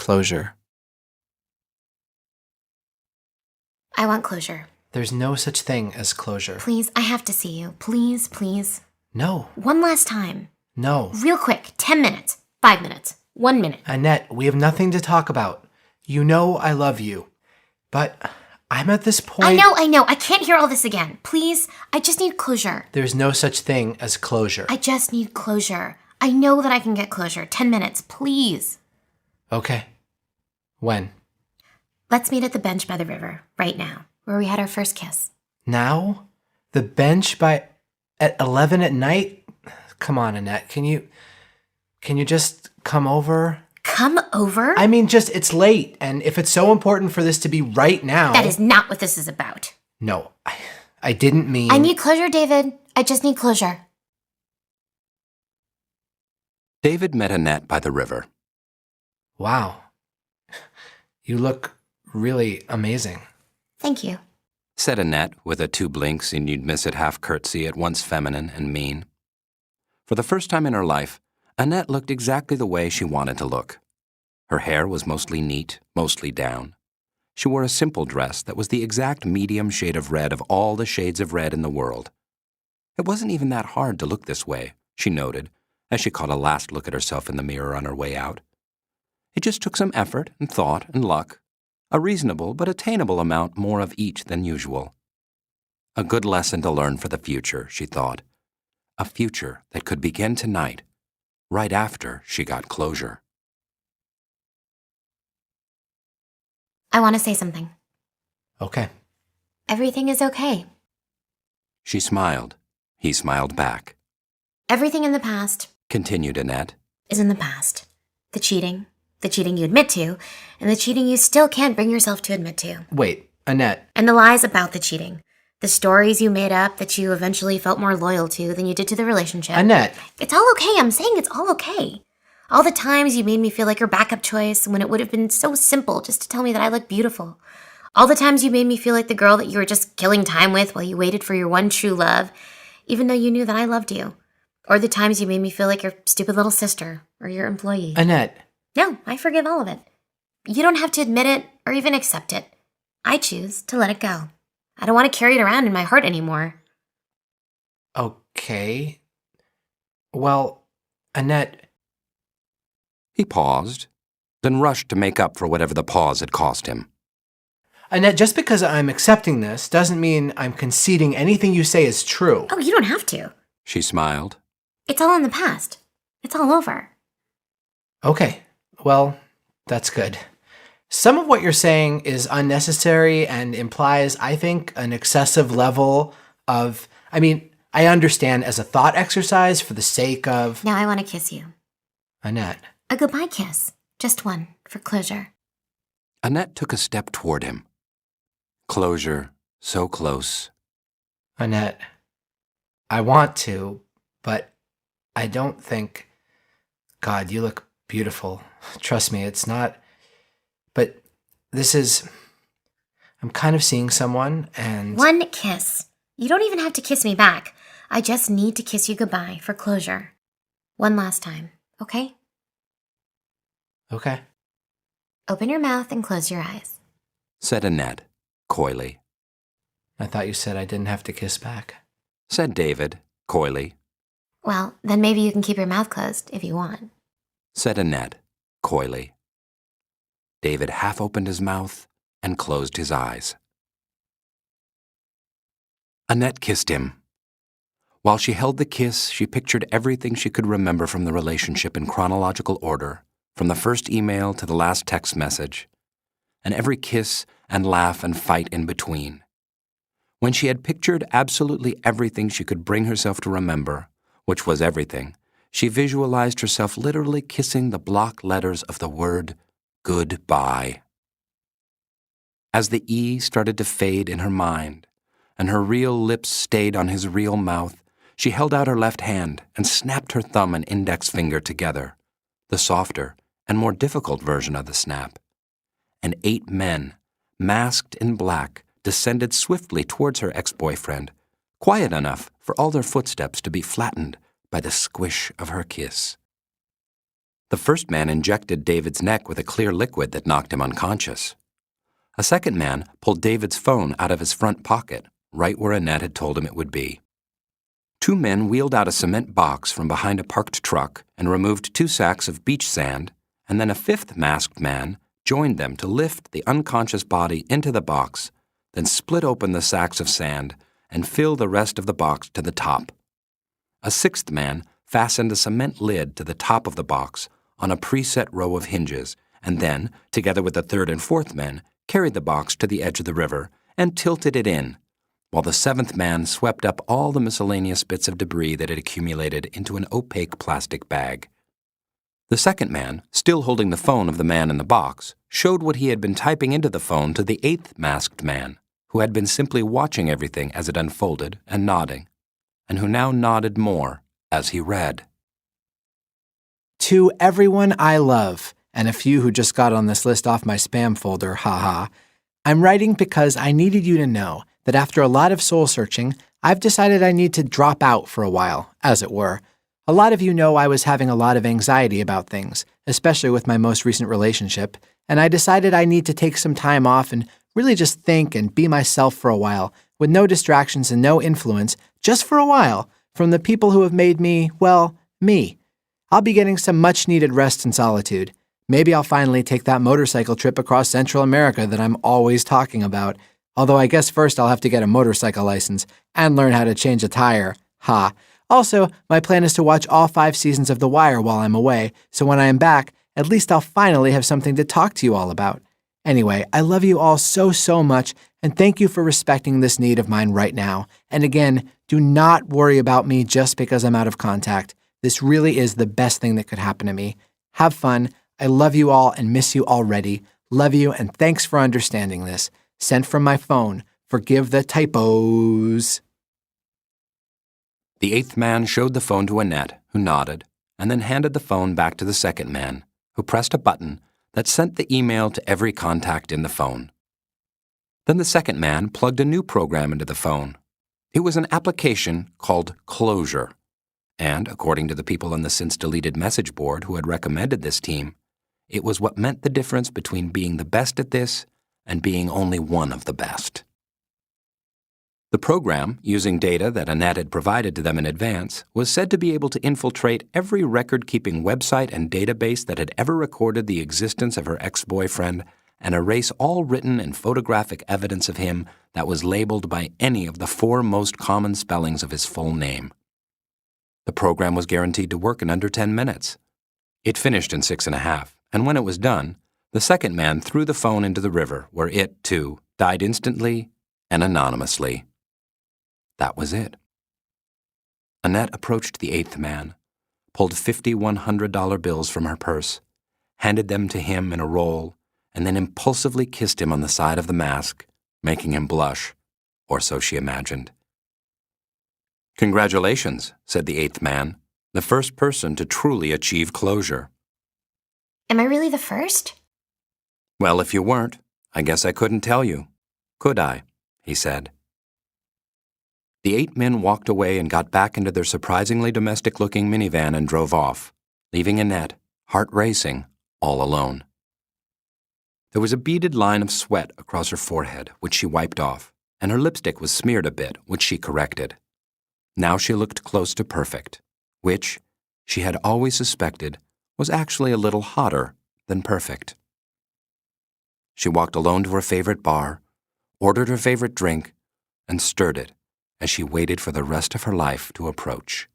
closure. I want closure. There's no such thing as closure. Please, I have to see you. Please, please. No. One last time. No. Real quick. 10 minutes. 5 minutes. 1 minute. Annette, we have nothing to talk about. You know I love you. But I'm at this point... I know. I can't hear all this again. Please, I just need closure. There's no such thing as closure. I just need closure. I know that I can get closure. 10 minutes, please. Okay. When? Let's meet at the bench by the river, right now, where we had our first kiss. Now? The bench at 11 at night? Come on, Annette. Can you just come over? Come over? I mean, it's late, and if it's so important for this to be right now... That is not what this is about. No, I didn't mean... I need closure, David. I just need closure. David met Annette by the river. Wow. You look really amazing. Thank you, said Annette with a 2 blinks and you'd miss it half curtsy at once feminine and mean. For the first time in her life, Annette looked exactly the way she wanted to look. Her hair was mostly neat, mostly down. She wore a simple dress that was the exact medium shade of red of all the shades of red in the world. It wasn't even that hard to look this way, she noted, as she caught a last look at herself in the mirror on her way out. It just took some effort and thought and luck, a reasonable but attainable amount more of each than usual. A good lesson to learn for the future, she thought. A future that could begin tonight, right after she got closure. I want to say something. Okay. Everything is okay. She smiled. He smiled back. Everything in the past, continued Annette, is in the past. The cheating you admit to, and the cheating you still can't bring yourself to admit to. Wait, Annette. And the lies about the cheating. The stories you made up that you eventually felt more loyal to than you did to the relationship. Annette. It's all okay. I'm saying it's all okay. All the times you made me feel like your backup choice when it would have been so simple just to tell me that I look beautiful. All the times you made me feel like the girl that you were just killing time with while you waited for your one true love, even though you knew that I loved you. Or the times you made me feel like your stupid little sister or your employee. Annette. No, I forgive all of it. You don't have to admit it or even accept it. I choose to let it go. I don't want to carry it around in my heart anymore. Okay. Well, Annette... He paused, then rushed to make up for whatever the pause had cost him. Annette, just because I'm accepting this doesn't mean I'm conceding anything you say is true. Oh, you don't have to. She smiled. It's all in the past. It's all over. Okay. Well, that's good. Some of what you're saying is unnecessary and implies, I think, an excessive level of... I understand as a thought exercise for the sake of... Now I want to kiss you. Annette. A goodbye kiss. Just one, for closure. Annette took a step toward him. Closure, so close. Annette, I want to, but I don't think... God, you look beautiful. Trust me, it's not... But this is... I'm kind of seeing someone, and... One kiss. You don't even have to kiss me back. I just need to kiss you goodbye for closure. One last time, okay? Okay. Open your mouth and close your eyes, said Annette, coyly. I thought you said I didn't have to kiss back, said David, coyly. Well, then maybe you can keep your mouth closed if you want, said Annette, coyly. David half opened his mouth and closed his eyes. Annette kissed him. While she held the kiss, she pictured everything she could remember from the relationship in chronological order, from the first email to the last text message, and every kiss and laugh and fight in between. When she had pictured absolutely everything she could bring herself to remember, which was everything, she visualized herself literally kissing the block letters of the word goodbye. As the E started to fade in her mind, and her real lips stayed on his real mouth, she held out her left hand and snapped her thumb and index finger together, the softer and more difficult version of the snap. And 8 men, masked in black, descended swiftly towards her ex-boyfriend, quiet enough for all their footsteps to be flattened by the squish of her kiss. The first man injected David's neck with a clear liquid that knocked him unconscious. A second man pulled David's phone out of his front pocket, right where Annette had told him it would be. Two men wheeled out a cement box from behind a parked truck and removed 2 sacks of beach sand, and then a fifth masked man joined them to lift the unconscious body into the box, then split open the sacks of sand and fill the rest of the box to the top. A sixth man fastened a cement lid to the top of the box on a preset row of hinges, and then, together with the third and fourth men, carried the box to the edge of the river and tilted it in, while the seventh man swept up all the miscellaneous bits of debris that had accumulated into an opaque plastic bag. The second man, still holding the phone of the man in the box, showed what he had been typing into the phone to the eighth masked man, who had been simply watching everything as it unfolded and nodding, and who now nodded more as he read. To everyone I love, and a few who just got on this list off my spam folder, haha, I'm writing because I needed you to know that after a lot of soul-searching, I've decided I need to drop out for a while, as it were. A lot of you know I was having a lot of anxiety about things, especially with my most recent relationship, and I decided I need to take some time off and really just think and be myself for a while, with no distractions and no influence, just for a while, from the people who have made me, well, me. I'll be getting some much-needed rest and solitude. Maybe I'll finally take that motorcycle trip across Central America that I'm always talking about, although I guess first I'll have to get a motorcycle license and learn how to change a tire. Ha. Also, my plan is to watch all 5 seasons of The Wire while I'm away, so when I am back, at least I'll finally have something to talk to you all about. Anyway, I love you all so much, and thank you for respecting this need of mine right now. And again, do not worry about me just because I'm out of contact. This really is the best thing that could happen to me. Have fun. I love you all and miss you already. Love you, and thanks for understanding this. Sent from my phone. Forgive the typos. The eighth man showed the phone to Annette, who nodded, and then handed the phone back to the second man, who pressed a button that sent the email to every contact in the phone. Then the second man plugged a new program into the phone. It was an application called Closure, and, according to the people on the since-deleted message board who had recommended this team, it was what meant the difference between being the best at this and being only one of the best. The program, using data that Annette had provided to them in advance, was said to be able to infiltrate every record-keeping website and database that had ever recorded the existence of her ex-boyfriend and erase all written and photographic evidence of him that was labeled by any of the 4 most common spellings of his full name. The program was guaranteed to work in under 10 minutes. It finished in 6.5, and when it was done, the second man threw the phone into the river, where it, too, died instantly and anonymously. That was it. Annette approached the eighth man, pulled 50 $100 bills from her purse, handed them to him in a roll, and then impulsively kissed him on the side of the mask, making him blush, or so she imagined. "Congratulations," said the eighth man, the first person to truly achieve closure. Am I really the first? "Well, if you weren't, I guess I couldn't tell you. Could I?" he said. The 8 men walked away and got back into their surprisingly domestic-looking minivan and drove off, leaving Annette, heart racing, all alone. There was a beaded line of sweat across her forehead, which she wiped off, and her lipstick was smeared a bit, which she corrected. Now she looked close to perfect, which, she had always suspected, was actually a little hotter than perfect. She walked alone to her favorite bar, ordered her favorite drink, and stirred it as she waited for the rest of her life to approach.